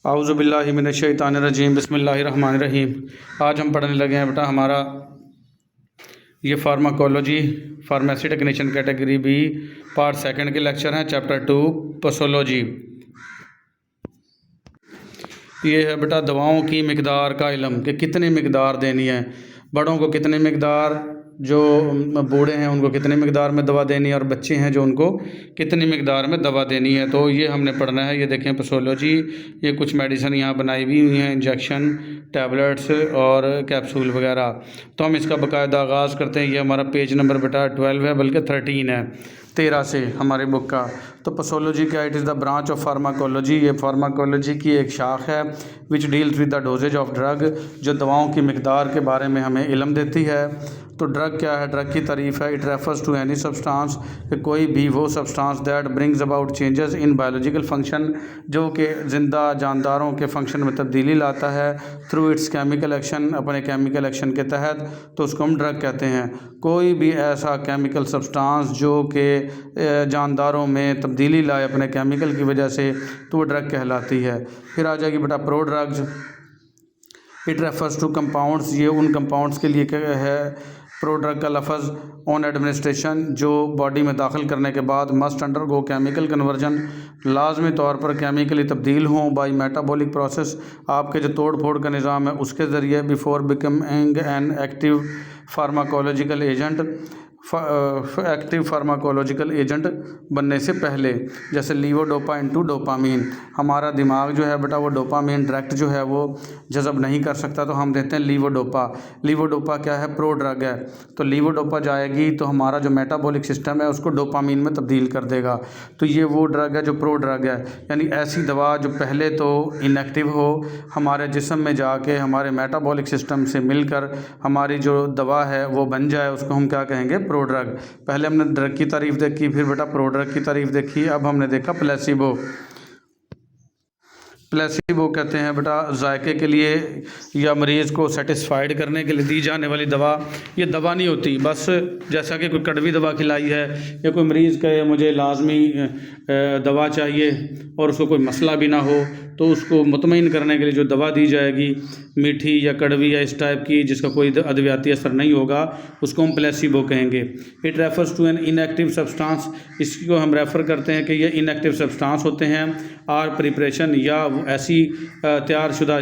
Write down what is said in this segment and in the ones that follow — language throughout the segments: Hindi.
आऊज़ुबिल्लाहि मिनश्शैतानिर्रजीम बिस्मिल्लाहिर्रहमानिर्रहीम। आज हम पढ़ने लगे हैं बेटा हमारा ये pharmacology pharmacy technician category B part second के लेक्चर हैं। Chapter 2 posology. ये है बेटा दवाओं की मिकदार का इल्म कि कितनी मिकदार देनी है, बड़ों को कितनी मिकदार, जो बूढ़े हैं उनको कितनी मिकदार में दवा देनी है और बच्चे हैं जो उनको कितनी मिकदार में दवा देनी है। तो ये हमने पढ़ना है। ये देखें पसोलॉजी, ये कुछ मेडिसिन यहाँ बनाई हुई हैं, इंजेक्शन, टैबलेट्स और कैप्सूल वगैरह। तो हम इसका बाकायदा आगाज़ करते हैं। ये हमारा पेज नंबर बेटा 12 है, बल्कि 13 है, 13 से हमारे बुक का। तो पसोलॉजी क्या, it is the branch of pharmacology. ये फार्माकोलॉजी की एक शाख है which deals with the dosages of drug, जो दवाओं की मिकदार के बारे में हमें इल्म देती है। तो ड्रग क्या है, ड्रग की तारीफ़ है, it refers to any substance, कि कोई भी वो substance that brings about changes in biological function, जो कि ज़िंदा जानदारों के फंक्शन में तब्दीली लाता है थ्रू इट्स केमिकल एक्शन, अपने केमिकल एक्शन के तहत, तो उसको हम ड्रग कहते हैं। कोई भी ऐसा केमिकल सब्सटेंस जो कि जानदारों में तब्दीली लाए अपने केमिकल की वजह से, तो वो ड्रग कहलाती है। फिर आ जाएगी बेटा pro drugs, it refers two compounds, ये उन कंपाउंड्स के लिए है प्रो ड्रग का लफ्ज़, ऑन एडमिनिस्ट्रेशन, जो बॉडी में दाखिल करने के बाद मस्ट अंडर गो केमिकल कन्वर्जन, लाजमी तौर पर केमिकली तब्दील हों बाई मेटाबॉलिक प्रोसेस, आपके जो तोड़ फोड़ का निज़ाम है उसके ज़रिए, before becoming an active pharmacological agent, active pharmacological agent बनने से पहले। जैसे लीवोडोपा इनटू डोपामीन, हमारा दिमाग जो है बेटा वो डोपामीन डायरेक्ट जो है वो जज़ब नहीं कर सकता, तो हम देते हैं लीवोडोपा। लीवोडोपा क्या है, प्रो ड्रग है। तो लीवोडोपा जाएगी तो हमारा जो मेटाबॉलिक सिस्टम है उसको डोपामीन में तब्दील कर देगा। तो ये वो ड्रग है जो प्रो ड्रग है, यानी ऐसी दवा जो पहले तो इनएक्टिव हो, हमारे जिस्म में जाके हमारे मेटाबॉलिक सिस्टम से मिलकर हमारी जो दवा है वो बन जाए, उसको हम क्या कहेंगे, प्रो ड्रग। पहले हमने ड्रग की तारीफ देखी, फिर बेटा प्रो ड्रग की तारीफ देखी, अब हमने देखा प्लेसिबो। प्लेसिबो कहते हैं बेटा जायके के लिए या मरीज़ को सेटिस्फाइड करने के लिए दी जाने वाली दवा। ये दवा नहीं होती, बस जैसा कि कोई कड़वी दवा खिलाई है या कोई मरीज़ कहे मुझे लाजमी दवा चाहिए और उसको कोई मसला भी ना हो, तो उसको मुतमईन करने के लिए जो दवा दी जाएगी, मीठी या कड़वी या इस टाइप की, जिसका कोई अद्वियाती असर नहीं होगा, उसको हम प्लेसिबो कहेंगे। It refers to an inactive substance, इसको हम रेफ़र करते हैं कि ये इनएक्टिव सब्सटेंस होते हैं। आर प्रिपरेशन, या ऐसी तैयार शुदा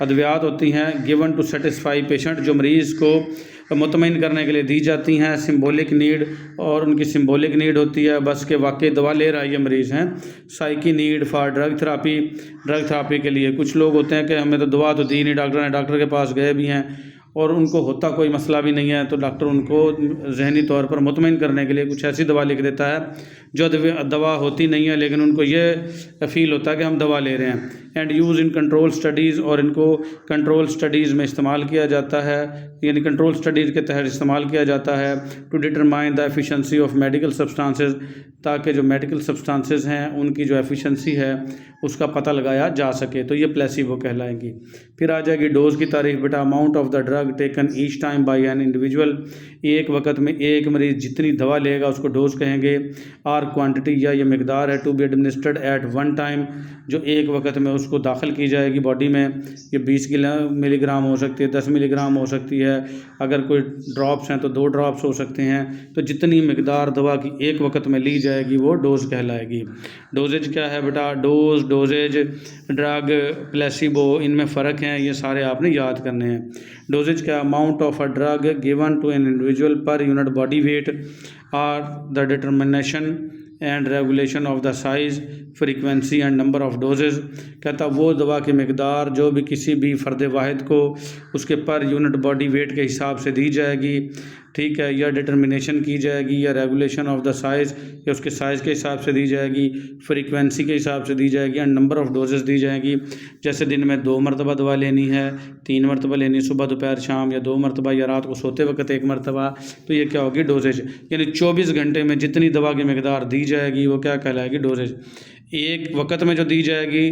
अद्वियात होती हैं गिवन टू सेटिस्फाई पेशेंट, जो मरीज़ को मुतमईन करने के लिए दी जाती हैं। सिंबॉलिक नीड, और उनकी सिंबॉलिक नीड होती है बस के वाकई दवा ले रहा है ये मरीज़ हैं। Psyche need for drug therapy, drug therapy के लिए कुछ लोग होते हैं कि हमें तो दवा तो दी नहीं डॉक्टर ने, डॉक्टर के पास गए भी हैं और उनको होता कोई मसला भी नहीं है, तो डॉक्टर उनको जहनी तौर पर मुतमईन करने के लिए कुछ ऐसी दवा लिख देता है जो दवा होती नहीं है, लेकिन उनको ये फ़ील होता है कि हम दवा ले रहे हैं। And use in control studies, और इनको कंट्रोल स्टडीज़ में इस्तेमाल किया जाता है, यानी कंट्रोल स्टडीज़ के तहत इस्तेमाल किया जाता है। To determine the efficiency of medical substances, ताकि जो मेडिकल सब्सटेंसेस हैं उनकी जो एफिशिएंसी है उसका पता लगाया जा सके, तो ये प्लेसिबो कहलाएंगी। फिर आ जाएगी डोज़ की तारीफ बेटा, amount of the drug taken each time by an individual, एक वक्त में एक मरीज़ जितनी दवा लेगा उसको डोज़ कहेंगे। आर क्वांटिटी, या ये मिकदार है, to be administered at one time, जो एक वक्त में उसको दाखिल की जाएगी बॉडी में। ये 20 मिलीग्राम हो सकती है, 10 मिलीग्राम हो सकती है, अगर कोई ड्रॉप्स हैं तो 2 ड्रॉप्स हो सकते हैं। तो जितनी मिकदार दवा की एक वक्त में ली जाएगी वो डोज़ कहलाएगी। डोजेज क्या है बेटा, डोज, डोजेज, ड्रग, प्लेसिबो, इनमें फ़र्क है, ये सारे आपने याद करने हैं। डोजेज क्या, amount of a drug given to an individual per unit body weight, are the determination and regulation of the size, frequency and number of dosages. कहता वो दवा की मिकदार जो भी किसी भी फ़र्द वाहिद को उसके पर यूनिट बॉडी वेट के हिसाब से दी जाएगी, ठीक है, या डिटर्मिनेशन की जाएगी, या रेगुलेशन ऑफ द साइज़, या उसके साइज़ के हिसाब से दी जाएगी, फ्रीक्वेंसी के हिसाब से दी जाएगी, एंड नंबर ऑफ डोजेस दी जाएगी। जैसे दिन में 2 मरतबा दवा लेनी है, 3 मरतबा लेनी, सुबह दोपहर शाम, या 2 मरतबा, या रात को सोते वक्त 1 मरतबा, तो ये क्या होगी, डोजेज। यानी 24 घंटे में जितनी दवा की मिकदार दी जाएगी वो क्या कहलाएगी, डोजेज। एक वक्त में जो दी जाएगी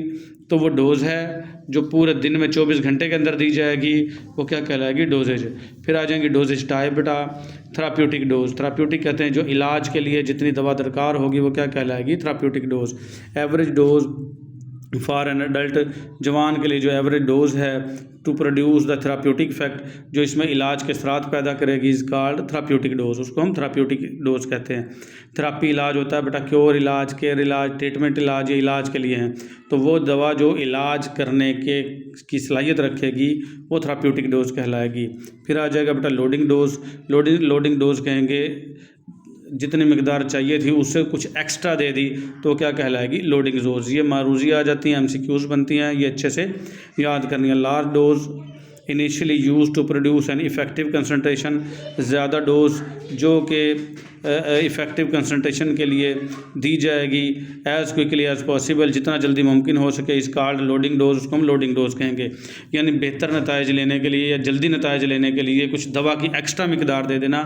तो वो डोज़ है, जो पूरे दिन में 24 घंटे के अंदर दी जाएगी वो क्या कहलाएगी, डोजेज। फिर आ जाएंगी डोजेज टाइप बेटा, थेराप्यूटिक डोज, थेराप्यूटिक कहते हैं जो इलाज के लिए जितनी दवा दरकार होगी वो क्या कहलाएगी, therapeutic dose. Average dose for an adult, जवान के लिए जो एवरेज डोज है to produce the therapeutic effect, जो इसमें इलाज के असरात पैदा करेगी, इज़ कॉल्ड थेराप्यूटिक डोज, उसको हम थेराप्यूटिक डोज कहते हैं। थेरापी इलाज होता है बेटा, क्योर इलाज, केयर इलाज, ट्रीटमेंट इलाज, ये इलाज के लिए हैं। तो वो दवा जो इलाज करने के की सलाहियत रखेगी वो थेराप्यूटिक डोज कहलाएगी। फिर आ जाएगा बेटा लोडिंग डोज। लोडिंग डोज कहेंगे जितनी मिकदार चाहिए थी उससे कुछ एक्स्ट्रा दे दी तो क्या कहलाएगी, लोडिंग डोज। ये मारूजी आ जाती हैं, एमसीक्यूज बनती हैं, ये अच्छे से याद करनी है। Large dose initially use to produce an effective concentration, ज़्यादा डोज जो कि इफ़ेक्टिव कंसनट्रेशन के लिए दी जाएगी एज़ क्विकली एज़ पॉसिबल, जितना जल्दी मुमकिन हो सके, इस कॉल्ड लोडिंग डोज, उसको हम लोडिंग डोज कहेंगे। यानी बेहतर नताइज लेने के लिए या जल्दी नताइज लेने के लिए कुछ दवा की एक्स्ट्रा मिकदार दे देना,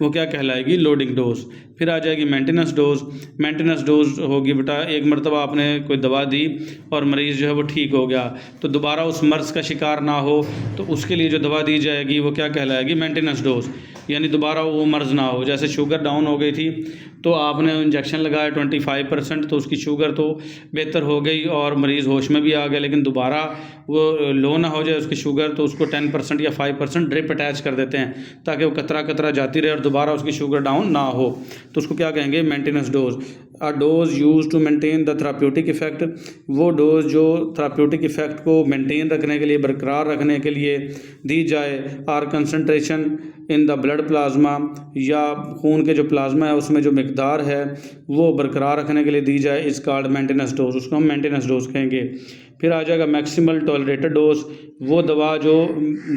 वो क्या कहलाएगी, लोडिंग डोज। फिर आ जाएगी मेंटेनेंस डोज। मेंटेनेंस डोज होगी बेटा, एक मरतबा आपने कोई दवा दी और मरीज़ जो है वो ठीक हो गया, तो दोबारा उस मर्ज़ का शिकार ना हो तो उसके लिए जो दवा दी जाएगी वो क्या कहलाएगी, मेंटेनेंस डोज। यानी दोबारा वो मर्ज़ ना हो। जैसे शुगर डाउन हो गई थी तो आपने इंजेक्शन लगाया 25%, तो उसकी शुगर तो बेहतर हो गई और मरीज़ होश में भी आ गया, लेकिन दोबारा वो लो ना हो जाए उसकी शुगर, तो उसको 10% या 5% ड्रिप अटैच कर देते हैं ताकि वो कतरा कतरा जाती रहे और दोबारा उसकी शुगर डाउन ना हो, तो उसको क्या कहेंगे, maintenance dose. A dose use to maintain the therapeutic effect, वो डोज जो थेराप्यूटिक इफेक्ट को मेंटेन रखने के लिए, बरकरार रखने के लिए दी जाए। Are concentration in the blood plasma, या खून के जो प्लाज्मा है उसमें जो मिकदार है वो बरकरार रखने के लिए दी जाए, इस कॉल्ड मेंटेनेंस डोज, उसको हम मेंटेनेंस डोज कहेंगे। फिर आ जाएगा मैक्सिमल टॉलरेटेड डोज, वो दवा जो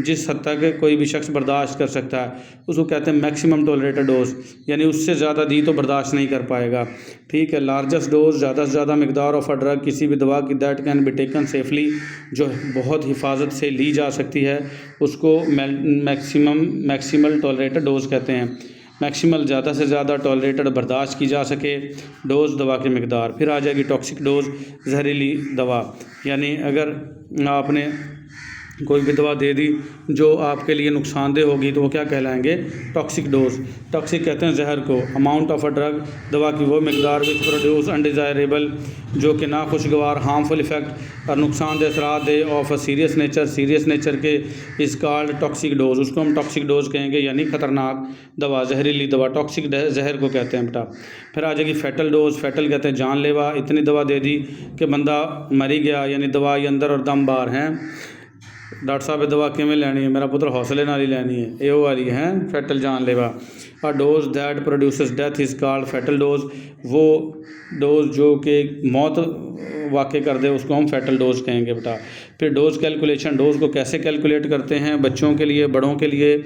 जिस हद तक कोई भी शख्स बर्दाश्त कर सकता है उसको कहते हैं मैक्सिमम टॉलरेटेड डोज, यानी उससे ज़्यादा दी तो बर्दाश्त नहीं कर पाएगा। ठीक है। लार्जेस्ट डोज, ज़्यादा से ज़्यादा मिकदार ऑफ अ ड्रग, किसी भी दवा की, that can be taken safely, जो बहुत हिफाजत से ली जा सकती है, उसको मैक्सिमल टॉलरेटेड डोज कहते हैं। मैक्सिमल, ज़्यादा से ज़्यादा, टॉलरेटेड, बर्दाश्त की जा सके डोज दवा की मिकदार। फिर आ जाएगी टॉक्सिक डोज, जहरीली दवा, यानी अगर आपने कोई भी दवा दे दी जो आपके लिए नुकसानदेह होगी तो वो क्या कहलाएंगे, टॉक्सिक डोज। टॉक्सिक कहते हैं जहर को। अमाउंट ऑफ अ ड्रग, दवा की वो मिकदार विच प्रोड्यूस अनडिज़ायरेबल, जो कि नाखुशगवार, हार्मफुल इफेक्ट और नुकसानदेह असरात दे ऑफ अ सीरियस नेचर के, इस कॉल्ड टॉक्सिक डोज, उसको हम टॉक्सिक डोज कहेंगे, यानी ख़तरनाक दवा, जहरीली दवा, टॉक्सिक जहर को कहते हैं बेटा। फिर आ जाएगी फैटल डोज। फैटल कहते हैं जानलेवा, इतनी दवा दे दी कि बंदा मरी गया, यानी दवा ये अंदर और दम बाहर हैं। डॉक्टर साहब ये दवा किमें लैनी है, मेरा पुत्र हौसले नाल ही लैनी है, ये वाली है फैटल जानलेवा। और dose that produces death is called fatal dose, वो डोज जो कि मौत वाक़ कर दे उसको हम फैटल डोज कहेंगे बेटा। फिर डोज कैलकुलेशन, डोज को कैसे कैलकुलेट करते हैं, बच्चों के लिए, बड़ों के लिए।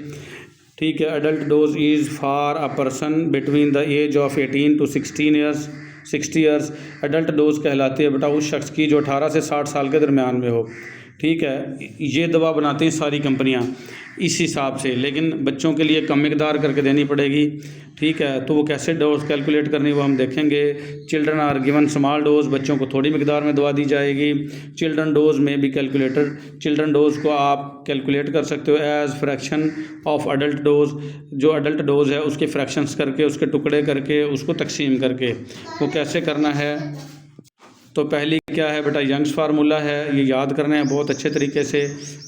ठीक है। Adult dose is for a person between the age of 18 to 60 years. Adult dose कहलाती है बेटा उस शख्स की जो 18 से 60 साल के दरमियान में हो। ठीक है। ये दवा बनाती हैं सारी कंपनियां इस हिसाब से, लेकिन बच्चों के लिए कम मिकदार करके देनी पड़ेगी। ठीक है। तो वो कैसे डोज कैलकुलेट करनी वो हम देखेंगे। Children are given small dose, बच्चों को थोड़ी मिकदार में दवा दी जाएगी। चिल्ड्रन डोज में भी कैलकुलेटर, चिल्ड्रन डोज को आप कैलकुलेट कर सकते हो as fraction of adult dose, जो अडल्ट डोज है उसके फ्रैक्शंस करके, उसके टुकड़े करके, उसको तकसीम करके, वो कैसे करना है। तो पहली क्या है बेटा, यंग्स फार्मूला है, ये याद करना है बहुत अच्छे तरीके से,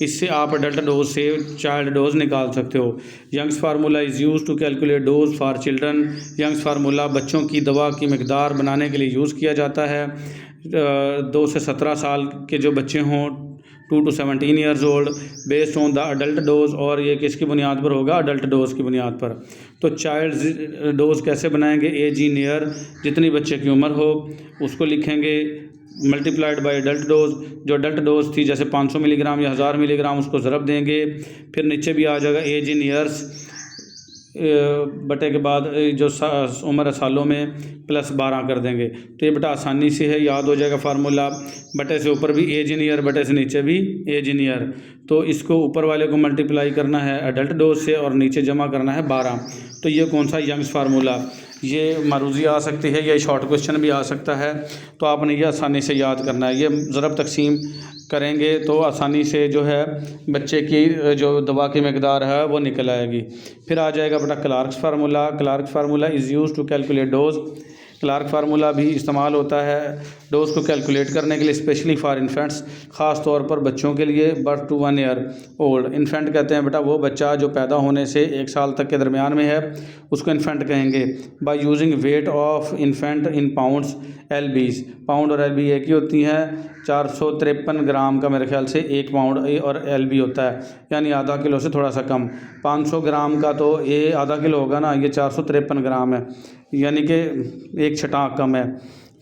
इससे आप अडल्ट डोज से चाइल्ड डोज निकाल सकते हो। Young's formula is use to calculate dose for children. Young's formula बच्चों की दवा की मिकदार बनाने के लिए यूज़ किया जाता है। 2 से 17 साल के जो बच्चे हों, 2 to 17 years old, based on the adult dose, और ये किसकी बुनियाद पर होगा, अडल्ट डोज की बुनियाद पर। तो चाइल्ड डोज कैसे बनाएंगे, एज इन ईयर, जितनी बच्चे की उम्र हो उसको लिखेंगे, मल्टीप्लाइड बाय अडल्ट डोज, जो अडल्ट डोज थी जैसे 500 मिलीग्राम या 1000 मिलीग्राम, उसको ज़रब देंगे। फिर नीचे भी आ जाएगा एज इन ईयर्स, बटे के बाद जो उम्र सालों में प्लस 12 कर देंगे। तो ये बेटा आसानी से है, याद हो जाएगा फार्मूला। बटे से ऊपर भी एज इन ईयर, बटे से नीचे भी एज इन ईयर। तो इसको ऊपर वाले को मल्टीप्लाई करना है अडल्ट डोज से और नीचे जमा करना है 12। तो ये कौन सा, यंग्स फार्मूला। ये मारूजी आ सकती है, ये शॉर्ट क्वेश्चन भी आ सकता है, तो आपने ये आसानी से याद करना है। ये ज़रब तकसीम करेंगे तो आसानी से जो है बच्चे की जो दवा की मिकदार है वो निकल आएगी। फिर आ जाएगा बेटा Clark's formula. Clark's formula is use to calculate dose. Clark formula भी इस्तेमाल होता है डोज को कैलकुलेट करने के लिए, स्पेशली फॉर इन्फेंट्स, ख़ास तौर पर बच्चों के लिए। Birth to 1 year old, infant कहते हैं बेटा वो बच्चा जो पैदा होने से 1 साल तक के दरमियान में है, उसको इन्फेंट कहेंगे। By using weight of infant in pounds LBs, pound और LB एक ही होती हैं। 453 ग्राम का मेरे ख्याल से 1 पाउंड और LB होता है, यानी आधा किलो से थोड़ा सा कम। 500 ग्राम का तो ये आधा किलो होगा ना, ये 453 ग्राम है, यानी कि 1 छटाक कम है।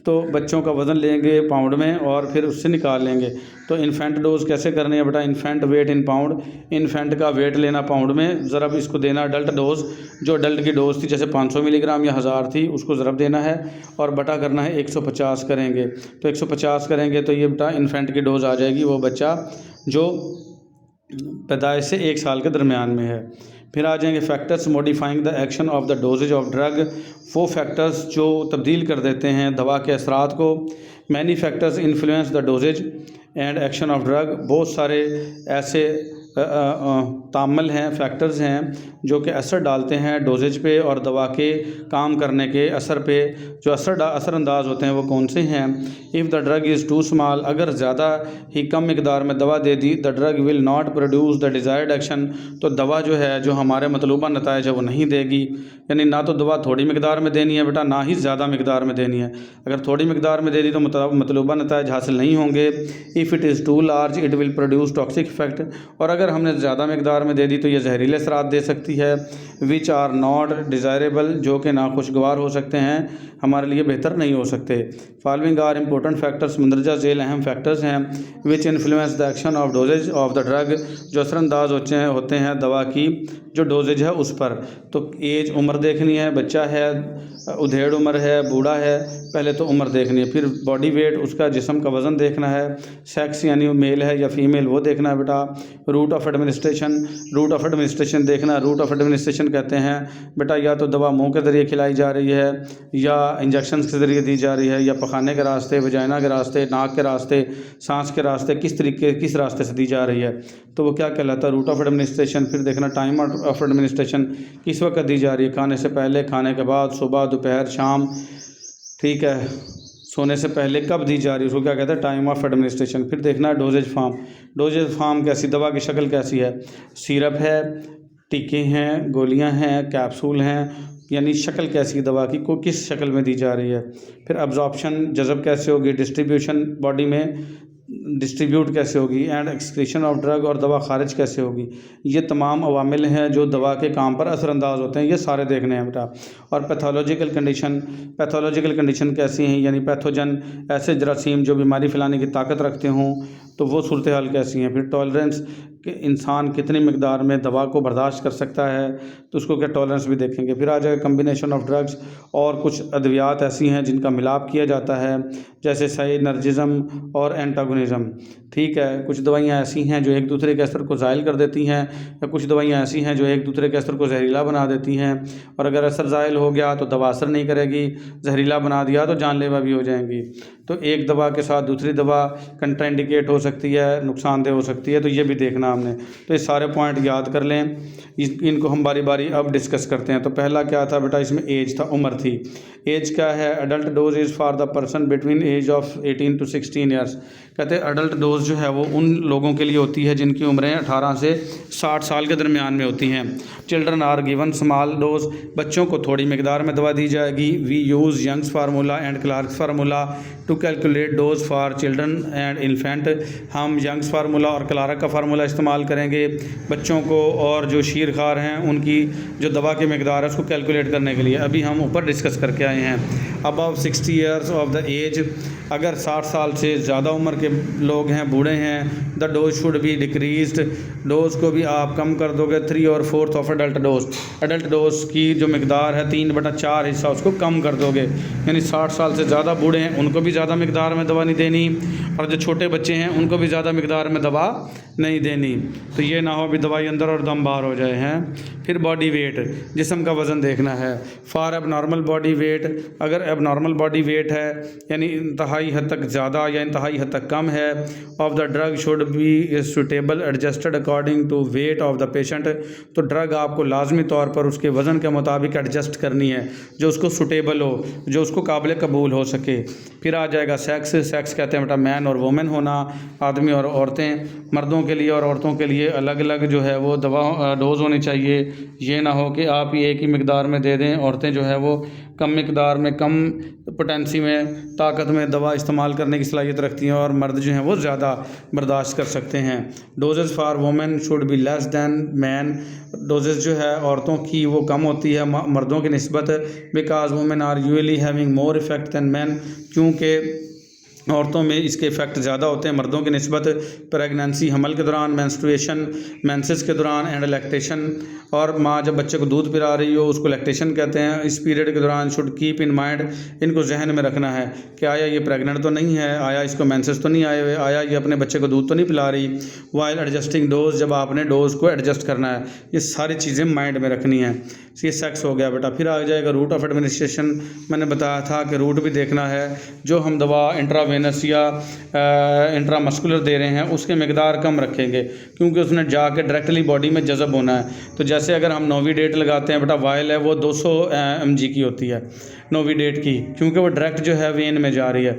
तो बच्चों का वज़न लेंगे पाउंड में और फिर उससे निकाल लेंगे। तो इन्फेंट डोज कैसे करनी है बेटा, इन्फेंट वेट इन पाउंड, इन्फेंट का वेट लेना पाउंड में, ज़रब इसको देना अडल्ट डोज, जो अडल्ट की डोज थी जैसे 500 मिलीग्राम या 1000 थी, उसको ज़रब देना है और बटा करना है 150 करेंगे। तो 150 करेंगे तो ये बेटा इन्फेंट की डोज आ जाएगी, वो बच्चा जो पैदाइश से 1 साल के दरमियान में है। फिर आ जाएंगे factors modifying the action of the dosages of drug, वो फैक्टर्स जो तब्दील कर देते हैं दवा के असरात को। Many factors influence the dosages and action of drug, बहुत सारे ऐसे तामल हैं, फैक्टर्स हैं जो कि असर डालते हैं डोजेज पे और दवा के काम करने के असर पे। जो असरअंदाज होते हैं वो कौन से हैं। If the drug is too small, अगर ज़्यादा ही कम मिकदार में दवा दे दी, the drug will not produce the desired action, तो दवा जो है जो हमारे मतलूबा नताइज है वो नहीं देगी। यानी ना तो दवा थोड़ी मिकदार में देनी है बेटा, ना ही ज़्यादा मिकदार में देनी है। अगर थोड़ी मिकदार में दे दी तो मतलूबा नताइज हासिल नहीं होंगे। If it is too large it will produce toxic effect, और अगर हमने ज़्यादा मिकदार में दे दी तो ये जहरीले असरात दे सकती है। विच आर नॉट डिज़ायरेबल, जो कि नाखुशगवार हो सकते हैं, हमारे लिए बेहतर नहीं हो सकते। फॉलोइंग आर इंपॉर्टेंट फैक्टर्स, मंदरजा झेल अहम फैक्टर्स हैं। Which influence the action of dosages of the drug, जो असरअंदाज होते हैं दवा की जो डोजेज है उस पर। तो एज, उम्र देखनी है, बच्चा है, उधेड़ उम्र है, बूढ़ा है, पहले तो उम्र देखनी है। फिर बॉडी वेट, उसका जिस्म का वज़न देखना है। सेक्स यानी मेल है या फीमेल वो देखना है बेटा। रूट ऑफ एडमिनिस्ट्रेशन देखना। रूट ऑफ एडमिनिस्ट्रेशन कहते हैं बेटा या तो दवा मुंह के ज़रिए खिलाई जा रही है, या इंजेक्शन के ज़रिए दी जा रही है, या पखाने के रास्ते, वजाइना के रास्ते, नाक के रास्ते, सांस के रास्ते, किस रास्ते से दी जा रही है, तो वो क्या कहलाता है, रूट ऑफ एडमिनिस्ट्रेशन। फिर देखना टाइम ऑफ एडमिनिस्ट्रेशन, किस वक्त दी जा रही है, खाने से पहले, खाने के बाद, सुबह, दोपहर, शाम, ठीक है, सोने से पहले कब दी जा रही है, उसको क्या कहते हैं, टाइम ऑफ एडमिनिस्ट्रेशन। फिर देखना है डोजेज फार्म कैसी, दवा की शक्ल कैसी है, सिरप है, टीके हैं, गोलियां हैं, कैप्सूल हैं, यानी शक्ल कैसी दवा की, को किस शक्ल में दी जा रही है। फिर अब्जॉर्प्शन, जज़ब कैसे होगी, डिस्ट्रीब्यूशन बॉडी में डिस्ट्रीब्यूट कैसे होगी, एंड एक्सक्रीशन ऑफ ड्रग, और दवा खारिज कैसे होगी। ये तमाम अवामिल हैं जो दवा के काम पर असरअंदाज होते हैं, ये सारे देखने हैं बेटा। और पैथोलॉजिकल कंडीशन कैसी हैं, यानी पैथोजन, ऐसे जरासीम जो बीमारी फैलाने की ताकत रखते हों, तो वो सूरत हाल कैसी हैं। फिर टॉलरेंस, कि इंसान कितनी मिकदार में दवा को बर्दाश्त कर सकता है, तो उसको क्या टॉलरेंस भी देखेंगे। फिर आ जाएगा कम्बिनेशन ऑफ ड्रग्स, और कुछ अद्वियात ऐसी हैं जिनका मिलाप किया जाता है, जैसे साइनर्जिज्म और एंटागोनिज्म, ठीक है। कुछ दवाइयाँ ऐसी हैं जो एक दूसरे के असर को ज़ायल कर देती हैं, या कुछ दवाइयाँ ऐसी हैं जो एक दूसरे के असर को जहरीला बना देती हैं, और अगर असर ज़ायल हो गया तो दवा असर नहीं करेगी, जहरीला बना दिया तो जानलेवा भी हो जाएंगी। तो एक दवा के साथ दूसरी दवा कंट्राइंडिकेट हो सकती है, नुकसानदेह हो सकती है, तो ये भी देखना हमने। तो ये सारे पॉइंट याद कर लें, इनको हम बारी बारी अब डिस्कस करते हैं। तो पहला क्या था बेटा, इसमें एज था, उम्र थी। एज क्या है, adult dose is for the person between age of 18 to 16 years. कहते हैं अडल्ट डोज जो है वो उन लोगों के लिए होती है जिनकी उम्रें 18 से 60 साल के दरमियान में होती हैं। Children are given small dose, बच्चों को थोड़ी मिकदार में दवा दी जाएगी। We use Young's formula and Clark formula to calculate dose for children and infant. हम यंग्स फार्मूला और क्लार्क का फार्मूला इस्तेमाल करेंगे बच्चों को और जो शीर खार हैं उनकी जो दवा की मिकदार है उसको कैलकुलेट करने के लिए। अभी हम ऊपर डिस्कस करके आए हैं। Above 60 years of the age, अगर 60 साल से ज़्यादा उम्र के लोग हैं, बूढ़े हैं, the dose should B decreased, dose को भी आप कम कर दोगे 3 और 4 of adult dose. Adult dose की जो मिकदार है 3/4 हिस्सा उसको कम कर दोगे, यानी 60 साल से ज़्यादा बूढ़े हैं उनको भी ज़्यादा मिकदार में दवा नहीं देनी, और जो छोटे बच्चे हैं उनको भी ज़्यादा मिकदार में दवा नहीं देनी, तो ये ना हो अभी दवाई अंदर और दम बाहर हो जाए हैं। फिर बॉडी वेट, जिस्म का वज़न देखना है। फॉर एबनॉर्मल बॉडी वेट, अगर एबनॉर्मल बॉडी वेट है यानी इंतहाई हद तक ज़्यादा या इंतहाई हद तक कम है, of the drug should be suitable adjusted according to weight of the patient, तो ड्रग आपको लाजमी तौर पर उसके वज़न के मुताबिक एडजस्ट करनी है जो उसको सुटेबल हो, जो उसको काबिल कबूल हो सके। फिर आ जाएगा सेक्स। सेक्स कहते हैं बेटा मैन और वुमेन होना, आदमी और औरतें। मर्दों के लिए और औरतों के लिए अलग अलग जो है वो दवा डोज़ होनी चाहिए। ये ना हो कि आप ही एक ही मिकदार में दे दें। औरतें जो है वो कम मिकदार में, कम पोटेंसी में, ताकत में दवा इस्तेमाल करने की सलाहियत रखती हैं और मर्द जो हैं वो ज़्यादा बर्दाश्त कर सकते हैं। Doses for women should be less than man, doses जो है औरतों की वो कम होती है मर्दों की निस्बत, because women are usually having more effect than man, क्योंकि औरतों में इसके इफ़ेक्ट ज़्यादा होते हैं मर्दों की निस्बत। प्रेगनेंसी, हमल के दौरान, मेंस्ट्रुएशन, मेंसेस के दौरान, एंड लैक्टेशन, और माँ जब बच्चे को दूध पिला रही हो उसको लैक्टेशन कहते हैं। इस पीरियड के दौरान शुड कीप इन माइंड, इनको जहन में रखना है कि आया ये प्रेग्नेंट तो नहीं है, आया इसको मेंसेस तो नहीं आए हुए, आया ये अपने बच्चे को दूध तो नहीं पिला रही। वाइल एडजस्टिंग डोज, जब आपने डोज को एडजस्ट करना है, ये सारी चीज़ें माइंड में रखनी है। ये सेक्स हो गया बेटा। फिर आ जाएगा रूट ऑफ एडमिनिस्ट्रेशन। मैंने बताया था कि रूट भी देखना है, जो हम दवा इंट्रावेनस या इंट्रामस्कुलर दे रहे हैं उसके मिकदार कम रखेंगे, क्योंकि उसने जाके डायरेक्टली बॉडी में जज़ब होना है। तो जैसे अगर हम नोविडेट लगाते हैं बेटा, वायल है वो 200 mg की होती है नोविडेट की, क्योंकि वो डायरेक्ट जो है वेन में जा रही है।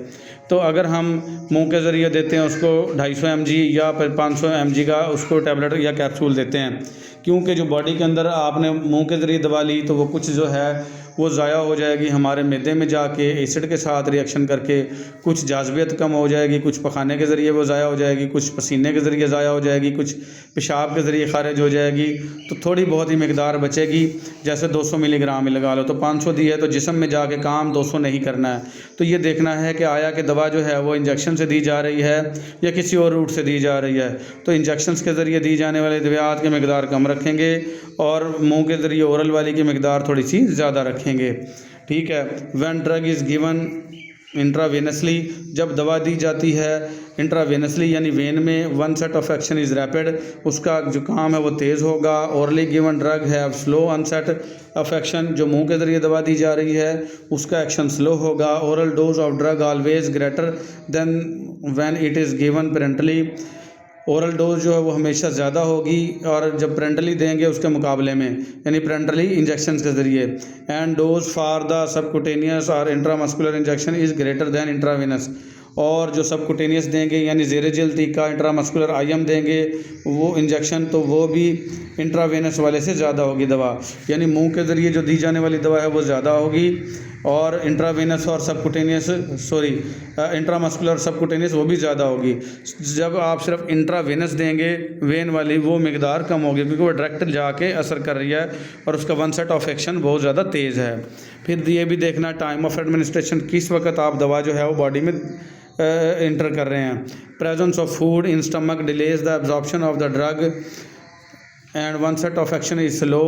तो अगर हम मुंह के ज़रिए देते हैं उसको 250 mg या 500 mg का उसको टैबलेट या कैप्सूल देते हैं, क्योंकि जो बॉडी के अंदर आपने मुंह के ज़रिए दवा ली तो वो कुछ जो है वो ज़ाया हो जाएगी हमारे मैदे में जाके एसिड के साथ रिएक्शन करके, कुछ जाज़बियत कम हो जाएगी, कुछ पखाने के ज़रिए वो ज़ाया हो जाएगी, कुछ पसीने के ज़रिए ज़ाया हो जाएगी, कुछ पेशाब के ज़रिए खारिज हो जाएगी। तो थोड़ी बहुत ही मिकदार बचेगी, जैसे 200 मिलीग्राम ही लगा लो, तो 500 दी है तो जिस्म में जाके काम 200 नहीं करना है। तो ये देखना है कि आया कि दवा जो है वो इंजेक्शन से दी जा रही है या किसी और रूट से दी जा रही है। तो इंजेक्शन के ज़रिए दी जाने वाले दवात की मिकदार कम रखेंगे और मुँह के ज़रिए ओरल वाली की मिकदार थोड़ी सी ज़्यादा रखेंगे। ठीक है। When drug is given intravenously, जब दवा दी जाती है इंट्रावेनसली यानी वेन में, onset of action is rapid, उसका जो काम है वो तेज़ होगा। Orally given drug have slow onset of action, जो मुंह के ज़रिए दवा दी जा रही है उसका एक्शन स्लो होगा। Oral dose of drug always greater than when it is given parenterally, oral dose जो है वो हमेशा ज़्यादा होगी और जब पेरेंटली देंगे उसके मुकाबले में, यानी पेरेंटली इंजेक्शन के ज़रिए। And dose for the subcutaneous और intramuscular injection is greater than intravenous, और जो सबकुटेनियस देंगे यानी ज़ेरे जेल टीका, इंट्रामस्कुलर आईएम देंगे वो इंजेक्शन, तो वो भी इंट्रावेनस वाले से ज़्यादा होगी दवा, यानी मुंह के ज़रिए जो दी जाने वाली दवा है वो ज़्यादा होगी, और इंट्रावेनस और सबकुटेनियस इंट्रामस्कुलर सबकुटेनियस वो भी ज़्यादा होगी। जब आप सिर्फ इंट्रावेनस देंगे वेन वाली, वो मिकदार कम होगी क्योंकि वो डायरेक्ट जाके असर कर रही है और उसका वन सेट ऑफ एक्शन बहुत ज़्यादा तेज़ है। फिर ये भी देखना टाइम ऑफ एडमिनिस्ट्रेशन, किस वक्त आप दवा जो है वो बॉडी में इंटर कर रहे हैं। Presence of food in stomach delays the absorption of the drug and one set of action is slow.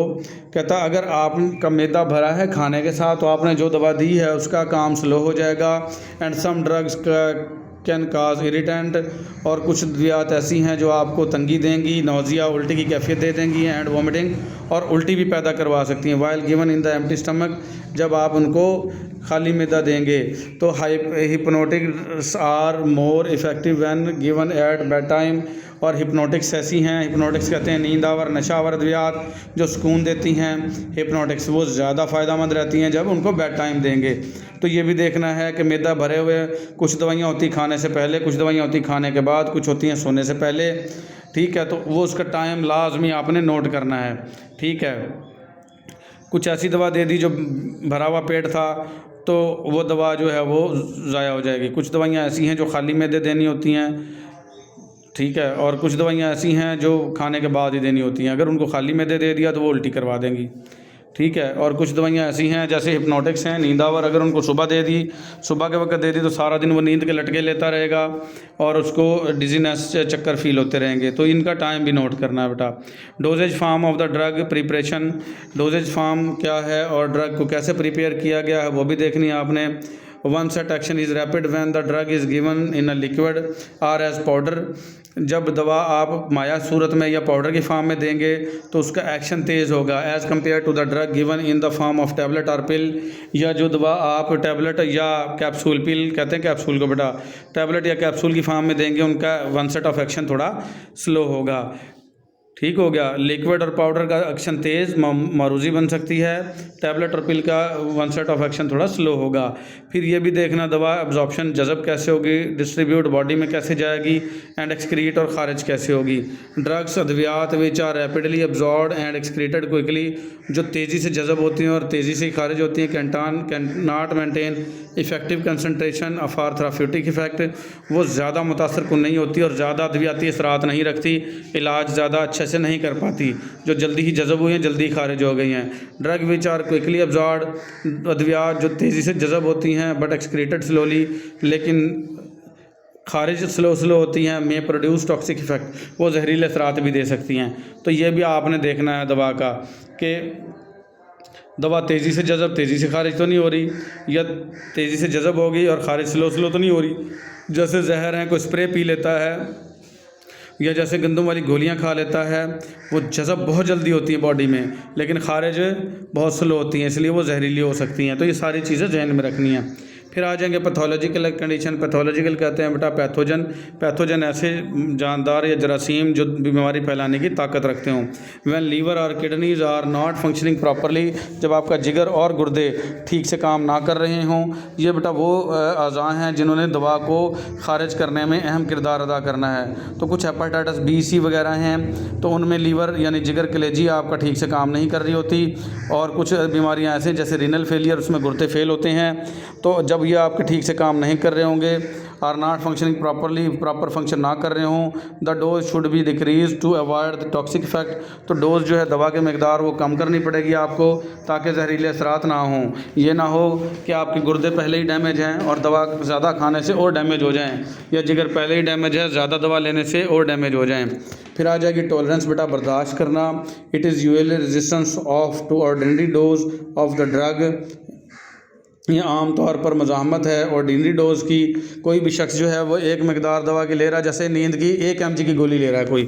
कहता अगर आपका मैदा भरा है खाने के साथ तो आपने जो दवा दी है उसका काम स्लो हो जाएगा। And some drugs can cause irritant, और कुछ दवात ऐसी हैं जो आपको तंगी देंगी, नौजिया, उल्टी की कैफियत दे देंगी, एंड वॉमिटिंग, और उल्टी भी पैदा करवा सकती हैं। While given in the empty stomach, जब आप उनको खाली मैदा देंगे तो hypnotics are more effective when given at bedtime, और हिप्नोटिक्स ऐसी हैं, हिप्नोटिक्स कहते हैं नींदावर नशावर दवात जो सुकून देती हैं, हिप्नोटिक्स वो ज़्यादा फ़ायदेमंद रहती हैं जब उनको बेड टाइम देंगे। तो ये भी देखना है कि मैदा भरे हुए, कुछ दवाइयाँ होती खाने से पहले, कुछ दवाइयाँ होती खाने के बाद, कुछ होती हैं सोने से पहले। ठीक है, तो वो उसका टाइम लाजमी आपने नोट करना है। ठीक है, कुछ ऐसी दवा दे दी जो भरा हुआ पेट था तो वो दवा जो है वो ज़ाया हो जाएगी। कुछ दवाइयाँ ऐसी हैं जो खाली मैदे देनी होती हैं, ठीक है, और कुछ दवाइयाँ ऐसी हैं जो खाने के बाद ही देनी होती हैं। अगर उनको खाली मैदे दे दिया तो वो उल्टी करवा देंगी। ठीक है, और कुछ दवाइयाँ ऐसी हैं जैसे हिप्नोटिक्स हैं, नींदावर, अगर उनको सुबह दे दी, सुबह के वक्त दे दी तो सारा दिन वो नींद के लटके लेता रहेगा और उसको डिजीनेस चक्कर फील होते रहेंगे। तो इनका टाइम भी नोट करना है बेटा। Doses form of the drug preparation, doses form क्या है और ड्रग को कैसे प्रिपेयर किया गया है वो भी देखनी है आपने। onset action is rapid when the drug is given in a liquid or as powder। जब दवा आप माया सूरत में या पाउडर की फॉर्म में देंगे तो उसका एक्शन तेज़ होगा as compare to the drug given in the form of tablet और पिल। या जो दवा आप टैबलेट या कैप्सूल, पिल कहते हैं कैप्सूल को बेटा, टैबलेट या कैप्सूल की फॉर्म में देंगे उनका onset ऑफ एक्शन थोड़ा स्लो होगा। ठीक हो गया। लिक्विड और पाउडर का एक्शन तेज़ मारूजी बन सकती है, टैबलेट और पिल का onset ऑफ एक्शन थोड़ा स्लो होगा। फिर ये भी देखना दवा एब्जॉर्प्शन जज़ब कैसे होगी, डिस्ट्रीब्यूट बॉडी में कैसे जाएगी एंड एक्सक्रीट और खारिज कैसे होगी। ड्रग्स अद्वियात which are rapidly absorb and excreted quickly, जो तेज़ी से जज़ब होती हैं और तेज़ी से खारिज होती हैं, cannot maintain effective concentration of or therapeutic effect, वो ज़्यादा मुतासर कुन नहीं होती और ज़्यादा अद्वियाती असरात नहीं रखती, इलाज ज़्यादा अच्छे से नहीं कर पाती, जो जल्दी ही जज़ब हुई हैं जल्दी ही खारिज हो गई हैं। Drug which are quickly absorb, अद्वियात जो तेज़ी से जज़ब होती हैं बट एक्सक्रीटेड स्लोली, लेकिन खारिज स्लो होती हैं, में प्रोड्यूस टॉक्सिक इफेक्ट, वो जहरीले असरात भी दे सकती हैं। तो ये भी आपने देखना है दवा का कि दवा तेज़ी से जज़ब तेज़ी से खारिज तो नहीं हो रही, या तेज़ी से जज़ब हो गई और खारिज स्लो तो नहीं हो रही। जैसे जहर हैं, कोई स्प्रे पी लेता है या जैसे गंदम वाली गोलियां खा लेता है, वो जज़ब बहुत जल्दी होती है बॉडी में लेकिन खारिज बहुत स्लो होती हैं, इसलिए वो जहरीली हो सकती हैं। तो ये सारी चीज़ें जहन में रखनी है। फिर आ जाएंगे पैथोलॉजिकल कंडीशन। पैथोलॉजिकल कहते हैं बेटा पैथोजन, पैथोजन ऐसे जानदार या जरासीम जो बीमारी फैलाने की ताकत रखते हों। व्हेन लीवर और kidneys are not functioning properly, जब आपका जिगर और गुर्दे ठीक से काम ना कर रहे हों, ये बेटा वो अज़ा हैं जिन्होंने दवा को खारिज करने में अहम किरदार अदा करना है। तो कुछ हेपेटाइटिस बी, सी वगैरह हैं, तो उनमें लीवर यानी जिगर कलेजी आपका ठीक से काम नहीं कर रही होती। और कुछ बीमारियाँ ऐसे जैसे रीनल फेलियर, उसमें गुर्दे फेल होते हैं। तो जब ये आपके ठीक से काम नहीं कर रहे होंगे, are not functioning properly, proper function ना कर रहे हों, the dose should be decrease to avoid the toxic effect. तो डोज जो है दवा के मकदार वो कम करनी पड़ेगी आपको ताकि जहरीले असरात ना हों। ये ना हो कि आपके गुर्दे पहले ही डैमेज हैं और दवा ज़्यादा खाने से और डैमेज हो जाएँ, या जिगर पहले ही डैमेज है ज़्यादा दवा लेने से और डैमेज हो जाएँ। फिर आ जाएगी टॉलरेंस बेटा, बर्दाश्त करना। It is usually resistance of to ordinary dose of the drug, ये आम तौर पर मज़ाहमत है ऑर्डिनरी डोज़ की। कोई भी शख्स जो है वो एक मकदार दवा की ले रहा है, जैसे नींद की 1 mg की गोली ले रहा है कोई,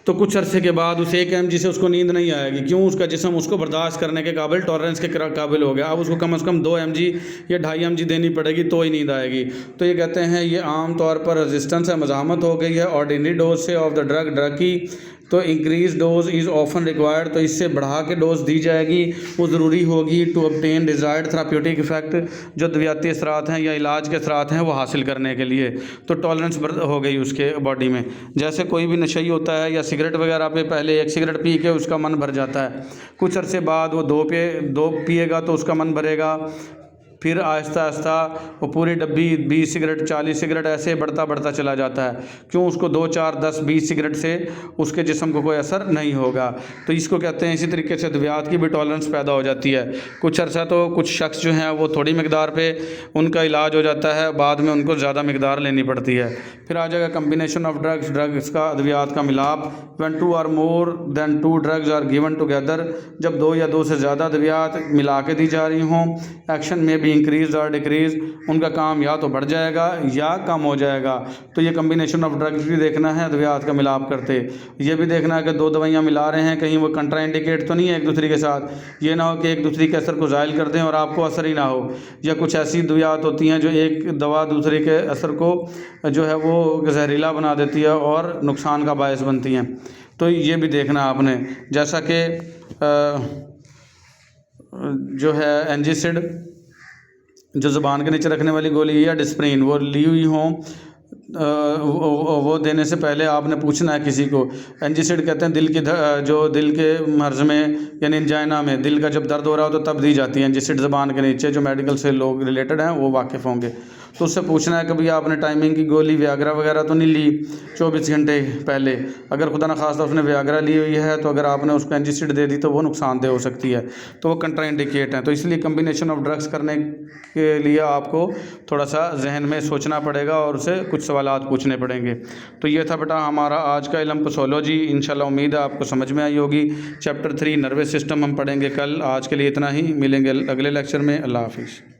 तो कुछ अरसे के बाद उस 1 mg से उसको नींद नहीं आएगी। क्यों? उसका जिस्म उसको बर्दाश्त करने के काबिल, टॉलरेंस के काबिल हो गया। अब उसको कम से कम 2 mg या 2.5 mg देनी पड़ेगी तो ही नींद आएगी। तो ये कहते हैं ये आम तौर पर रेजिस्टेंस है, मज़ाहमत हो गई है ऑर्डिनरी डोज से ऑफ द ड्रग की। तो increase dose is often required, तो इससे बढ़ा के डोज दी जाएगी, वो ज़रूरी होगी to obtain desired therapeutic effect, जो दवाती असरात हैं या इलाज के असरात हैं वो हासिल करने के लिए। तो टॉलरेंस हो गई उसके बॉडी में। जैसे कोई भी नशई होता है या सिगरेट वगैरह पे पहले 1 सिगरेट पी के उसका मन भर जाता है, कुछ अरसे बाद वो 2 पिएगा तो उसका मन भरेगा, फिर आहिस्ता आहिस्ता वो पूरी डब्बी 20 सिगरेट 40 सिगरेट ऐसे बढ़ता चला जाता है। क्यों? उसको 2 4 10 20 सिगरेट से उसके जिस्म को कोई असर नहीं होगा। तो इसको कहते हैं इसी तरीके से अद्वियात की भी टॉलरेंस पैदा हो जाती है। कुछ अरसा तो कुछ शख्स जो हैं वो थोड़ी मकदार पे उनका इलाज हो जाता है, बाद में उनको ज़्यादा मकदार लेनी पड़ती है। फिर आ जाएगा कम्बिनेशन ऑफ ड्रग्स का, अद्वियात का मिलाप। When 2 or more than 2 drugs are given together, जब 2 या 2 से ज़्यादा अद्वियात मिला के दी जा रही हों, एक्शन में भी इंक्रीज और डिक्रीज, उनका काम या तो बढ़ जाएगा या कम हो जाएगा। तो ये कम्बिनेशन ऑफ ड्रग्स भी देखना है अद्वियात का मिलाप करते। ये भी देखना है कि 2 दवाइयाँ मिला रहे हैं कहीं वो कंट्राइंडिकेट तो नहीं है एक दूसरे के साथ। ये ना हो कि एक दूसरे के असर को ज़ायल कर दें और आपको असर ही ना हो, या कुछ ऐसी अद्वियात होती हैं जो एक दवा दूसरे के असर को जो है वो जहरीला बना देती है और नुकसान का बायस बनती हैं। तो ये भी देखना आपने, जैसा कि जो है एंजिसिड जो ज़ुबान के नीचे रखने वाली गोली या डिस्प्रिन वो ली हुई हों, वो देने से पहले आपने पूछना है किसी को। एंजिसिड कहते हैं दिल के मर्ज़ में यानी एंजाइना में दिल का जब दर्द हो रहा हो तो तब दी जाती है एंजिसिड ज़ुबान के नीचे। जो मेडिकल से लोग रिलेटेड हैं वो वाकिफ़ होंगे। तो उससे पूछना है कभी आपने टाइमिंग की गोली वियाग्रा वगैरह तो नहीं ली 24 घंटे पहले। अगर खुदा न खास्ता उसने वियाग्रा ली हुई है तो अगर आपने उसको एंजिसिड दे दी तो वो नुकसानदेह हो सकती है, तो वो कंट्राइंडिकेट है। तो इसलिए कम्बिनेशन ऑफ ड्रग्स करने के लिए आपको थोड़ा सा जहन में सोचना पड़ेगा और उसे कुछ सवालात पूछने पड़ेंगे। तो ये था बेटा हमारा आज का इल्म पैथोलॉजी। इंशाल्लाह उम्मीद है आपको समझ में आई होगी। चैप्टर 3 नर्वस सिस्टम हम पढ़ेंगे कल। आज के लिए इतना ही, मिलेंगे अगले लेक्चर में। अल्लाह हाफिज़।